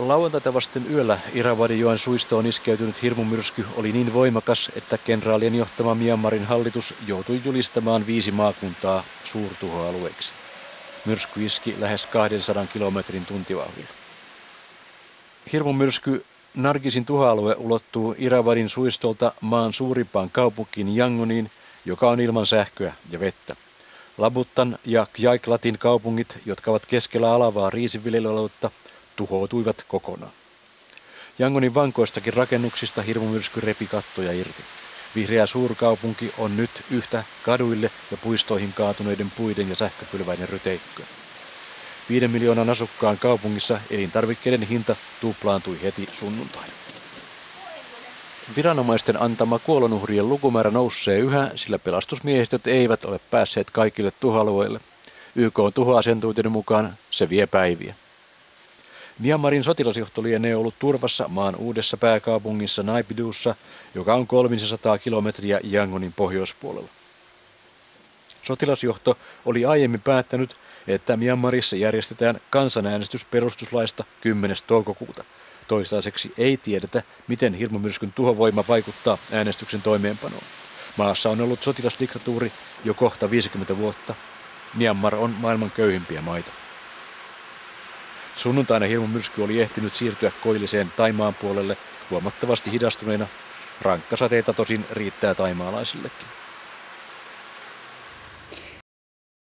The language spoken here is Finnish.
Lauantaita vasten yöllä Irrawaddyjoen suistoon iskeytynyt hirmumyrsky oli niin voimakas, että kenraalien johtama Myanmarin hallitus joutui julistamaan 5 maakuntaa suurtuhoalueeksi. Myrsky iski lähes 200 kilometrin tuntivauhdilla. Hirmumyrsky Nargisin tuhoalue ulottuu Irrawaddyn suistolta maan suurimpaan kaupunkiin Yangoniin, joka on ilman sähköä ja vettä. Labuttan ja Kyaikhlatin kaupungit, jotka ovat keskellä alavaa riisiviljelyaluetta, tuhoutuivat kokonaan. Yangonin vankoistakin rakennuksista hirmumyrsky repi kattoja irti. Vihreä suurkaupunki on nyt yhtä kaduille ja puistoihin kaatuneiden puiden ja sähköpylväiden ryteikköä. 5 miljoonan asukkaan kaupungissa elintarvikkeiden hinta tuplaantui heti sunnuntaina. Viranomaisten antama kuolonuhrien lukumäärä nousee yhä, sillä pelastusmiehistöt eivät ole päässeet kaikille tuhoalueille. YK:n tuhoasiantuntijoiden mukaan se vie päiviä. Myanmarin sotilasjohto lienee ollut turvassa maan uudessa pääkaupungissa Naypyidassa, joka on 300 kilometriä Yangonin pohjoispuolella. Sotilasjohto oli aiemmin päättänyt, että Myanmarissa järjestetään kansanäänestys perustuslaista 10. toukokuuta. Toistaiseksi ei tiedetä, miten hirmumyrskyn tuhovoima vaikuttaa äänestyksen toimeenpanoon. Maassa on ollut sotilasdiktatuuri jo kohta 50 vuotta. Myanmar on maailman köyhimpiä maita. Sunnuntaina hirmumyrsky oli ehtinyt siirtyä koilliseen Thaimaan puolelle huomattavasti hidastuneena. Rankkasateita tosin riittää thaimaalaisillekin.